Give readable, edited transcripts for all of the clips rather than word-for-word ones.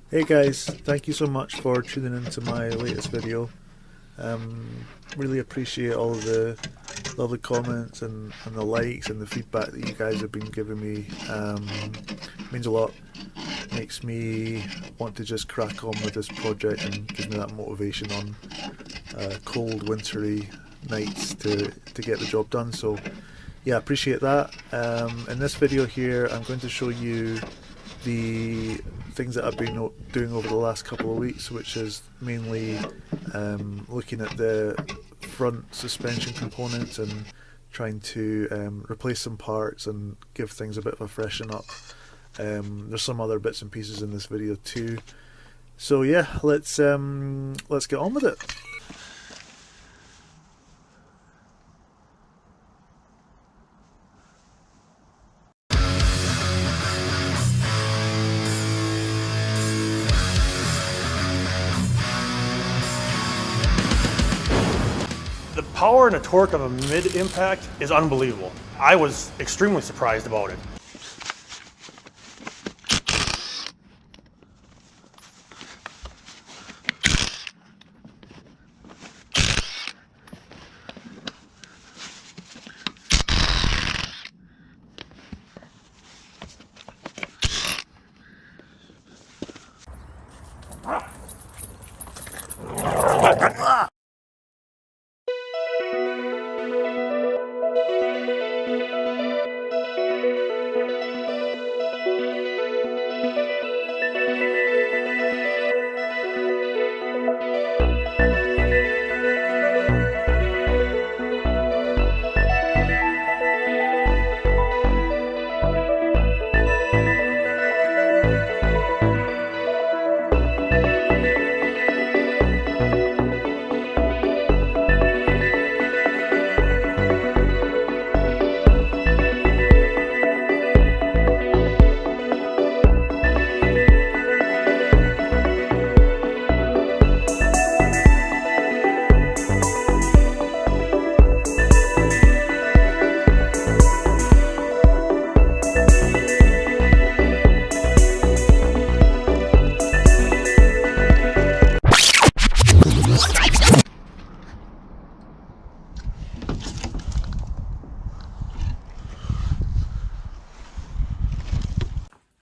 Hey guys, thank you so much for tuning into my latest video. Really appreciate all the lovely comments and the likes and the feedback that you guys have been giving me. Means a lot. Makes me want to just crack on with this project and gives me that motivation on cold wintry nights to get the job done. So yeah, appreciate that. In this video here I'm going to show you the things that I've been doing over the last couple of weeks, which is mainly looking at the front suspension components and trying to replace some parts and give things a bit of a freshen up. There's some other bits and pieces in this video too. So yeah, let's get on with it. The power and the torque of a mid-impact is unbelievable. I was extremely surprised about it.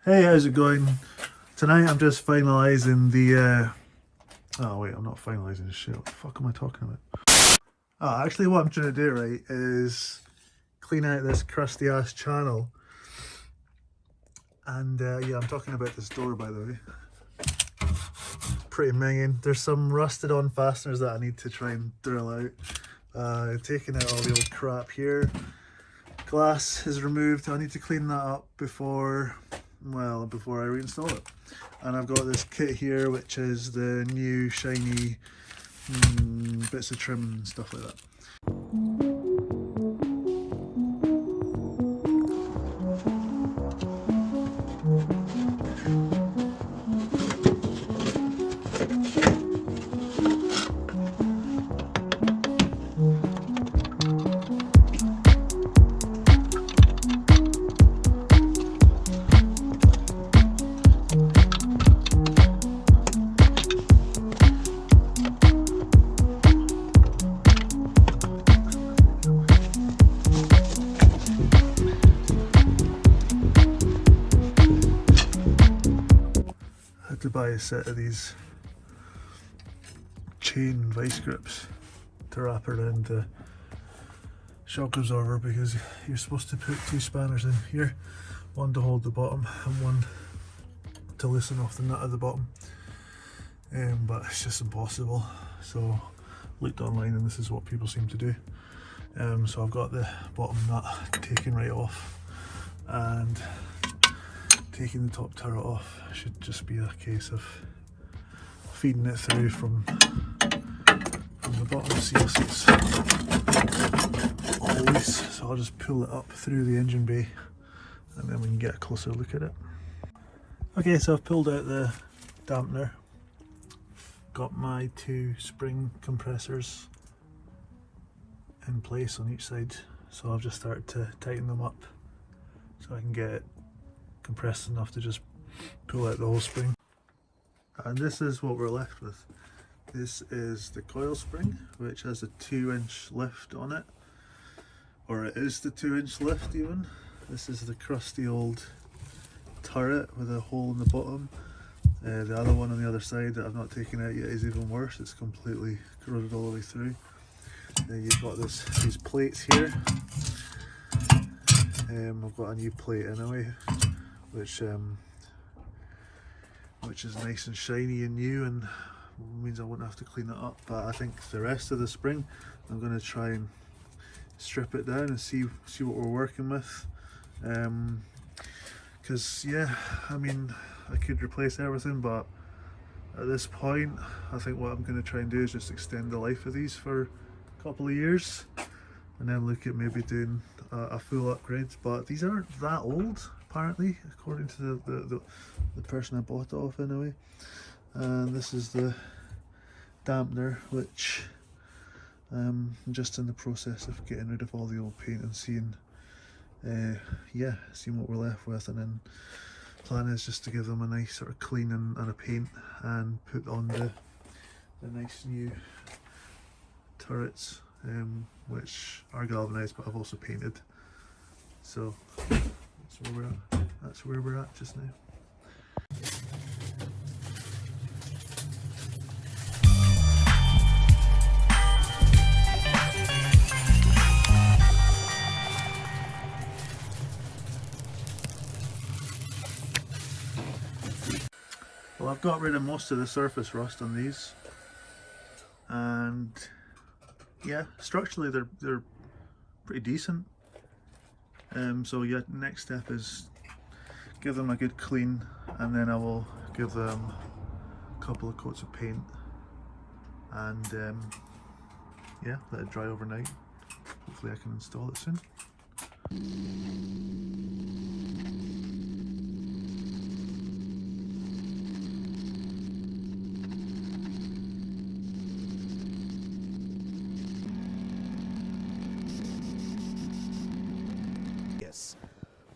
Hey, how's it going? Tonight I'm just finalising the oh wait, I'm not finalising shit. What the fuck am I talking about? Oh, actually what I'm trying to do, right, is clean out this crusty ass channel. And yeah, I'm talking about this door, by the way. Pretty minging. There's some rusted on fasteners that I need to try and drill out. Taking out all the old crap here. Glass is removed. I need to clean that up before I reinstall it. And I've got this kit here, which is the new shiny bits of trim and stuff like that. To buy a set of these chain vice grips to wrap around the shock absorber, because you're supposed to put two spanners in here, one to hold the bottom and one to loosen off the nut at the bottom, but it's just impossible. So looked online and this is what people seem to do. So I've got the bottom nut taken right off, and taking the top turret off should just be a case of feeding it through from the bottom seal seats all loose, so I'll just pull it up through the engine bay and then we can get a closer look at it. Okay, so I've pulled out the dampener, got my 2 spring compressors in place on each side, so I've just started to tighten them up so I can get it compressed enough to just pull out the whole spring. And this is what we're left with. This is the coil spring, which has a 2-inch lift on it, or it is the 2-inch lift even. This is the crusty old turret with a hole in the bottom. The other one on the other side that I've not taken out yet is even worse. It's completely corroded all the way through. You've got these plates here. I've got a new plate anyway, which is nice and shiny and new, and means I won't have to clean it up. But I think the rest of the spring, I'm going to try and strip it down and see what we're working with. Because yeah, I mean, I could replace everything, but at this point I think what I'm going to try and do is just extend the life of these for a couple of years and then look at maybe doing a full upgrade. But these aren't that old apparently, according to the person I bought it off anyway. And this is the dampener, which I'm just in the process of getting rid of all the old paint and seeing what we're left with, and then plan is just to give them a nice sort of clean and a paint and put on the nice new turrets, which are galvanised but I've also painted. So that's where we're at just now. Well, I've got rid of most of the surface rust on these, and yeah, structurally they're pretty decent. So yeah, next step is give them a good clean, and then I will give them a couple of coats of paint, and yeah, let it dry overnight. Hopefully I can install it soon.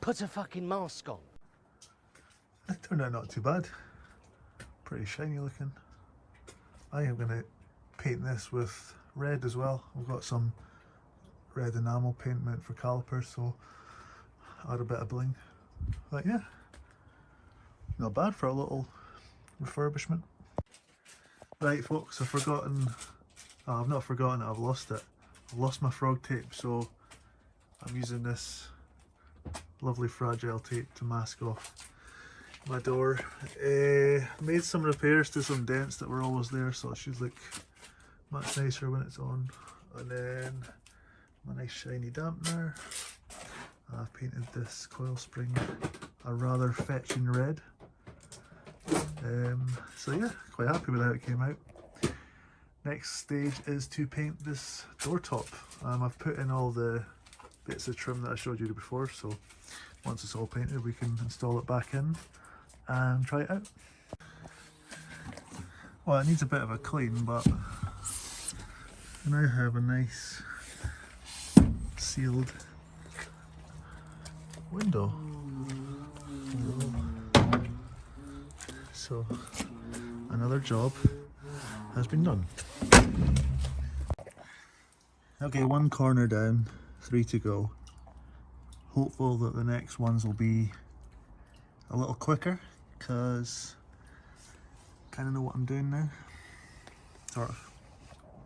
Put a fucking mask on. It turned out not too bad. Pretty shiny looking. I am going to paint this with red as well. I've got some red enamel paint meant for calipers, so add a bit of bling. But yeah, not bad for a little refurbishment. Right folks, I've forgotten, I've not forgotten it, I've lost it. I've lost my frog tape, so I'm using this lovely fragile tape to mask off my door. Made some repairs to some dents that were always there, so it should look much nicer when it's on. And then my nice shiny dampener. I've painted this coil spring a rather fetching red. So yeah, quite happy with how it came out. Next stage is to paint this door top. I've put in all the bits of trim that I showed you before, so once it's all painted we can install it back in and try it out. Well, it needs a bit of a clean, but I now have a nice sealed window. So another job has been done. Okay, one corner down, 3 to go. Hopeful that the next ones will be a little quicker, because I kind of know what I'm doing now. Sort of.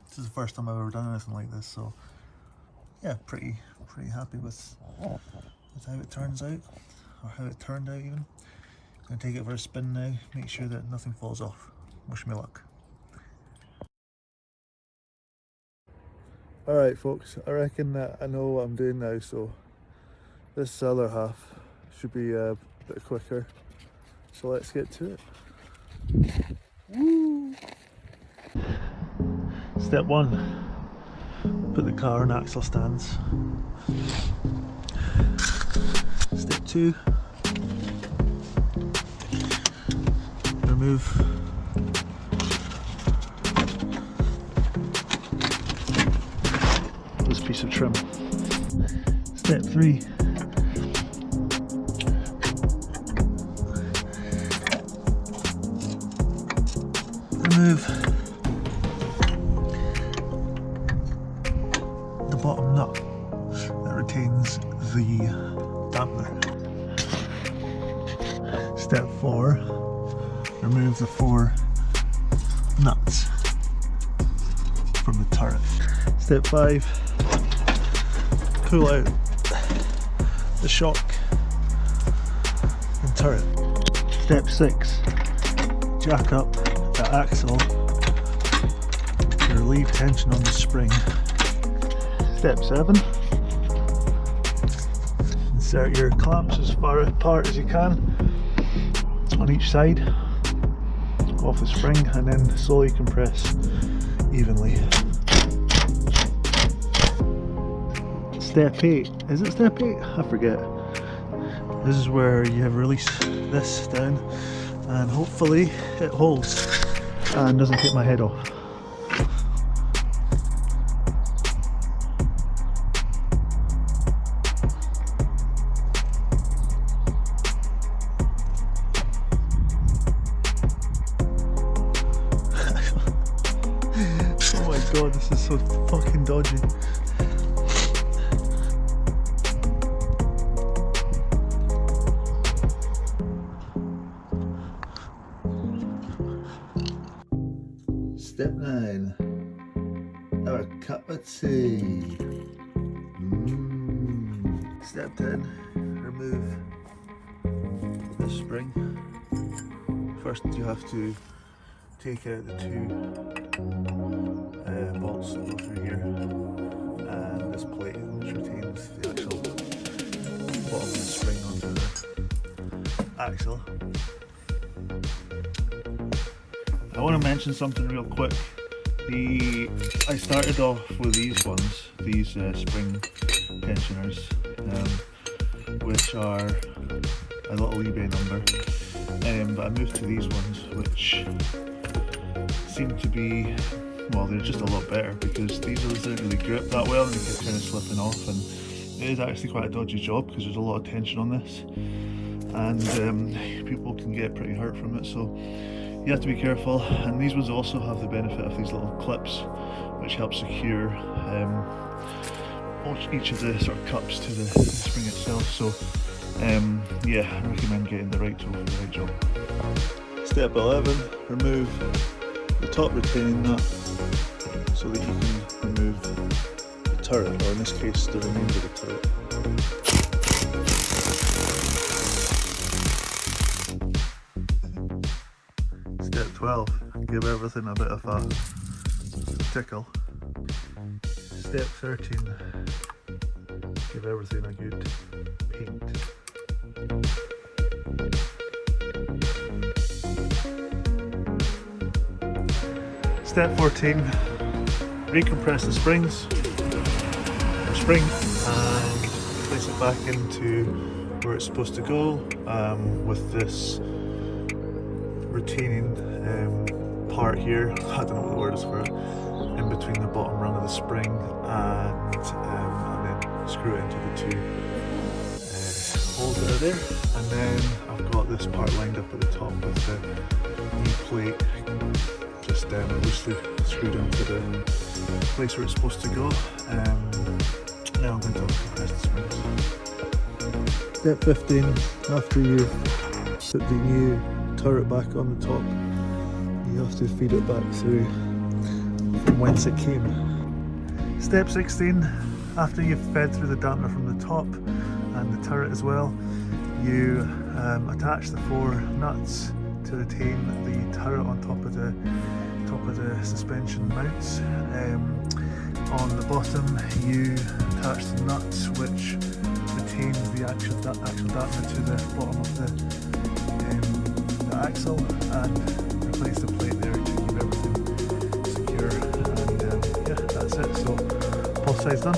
This is the first time I've ever done anything like this, so yeah, pretty happy with how it turns out, or how it turned out even. I'm going to take it for a spin now, make sure that nothing falls off. Wish me luck. Alright folks, I reckon that I know what I'm doing now, so this other half should be a bit quicker. So let's get to it. Woo! Step 1, put the car on axle stands. Step 2. Remove this piece of trim. Step 3. Remove the bottom nut that retains the dampener. Step 4. Remove the 4 nuts from the turret. Step 5. Pull out the shock and turret. Step 6. Jack up the axle to relieve tension on the spring. Step 7. Insert your clamps as far apart as you can on each side off the spring, and then slowly compress evenly. Step 8. Is it step 8? I forget. This is where you have released this down, and hopefully it holds and doesn't take my head off. Oh my god, this is so fucking dodgy. Step 9. Have a cup of tea. Step 10. Remove the spring. First you have to take out the 2 bolts that go through here and this plate which retains the actual bottom of the spring onto the axle. I want to mention something real quick. I started off with these ones, these spring tensioners, which are a little eBay number, but I moved to these ones which seem to be, well, they're just a lot better because these ones don't really grip that well and they keep kind of slipping off, and it is actually quite a dodgy job because there's a lot of tension on this and people can get pretty hurt from it, so you have to be careful. And these ones also have the benefit of these little clips which help secure each of the sort of cups to the spring itself, so yeah, I recommend getting the right tool for the right job. Step 11. Remove the top retaining nut so that you can remove the turret, or in this case the remainder of the turret. Step 12. Give everything a bit of a tickle. Step 13. Give everything a good paint. Step 14. Recompress the springs, or spring, and place it back into where it's supposed to go, with this retaining part here, I don't know what the word is for it, in between the bottom rung of the spring and then screw it into the 2 holes that are there, and then I've got this part lined up at the top with the new plate just loosely screwed into the place where it's supposed to go. Now I'm going to compress the springs. Step 15. After you put the new turret back on the top, you have to feed it back through from whence it came. Step 16. After you've fed through the dampener from the top and the turret as well, you attach the 4 nuts to retain the turret on top of the suspension mounts. On the bottom you attach the nuts which retain the actual dampener to the bottom of the axle, and replace the plate there to keep everything secure, and yeah, that's it. So both sides done.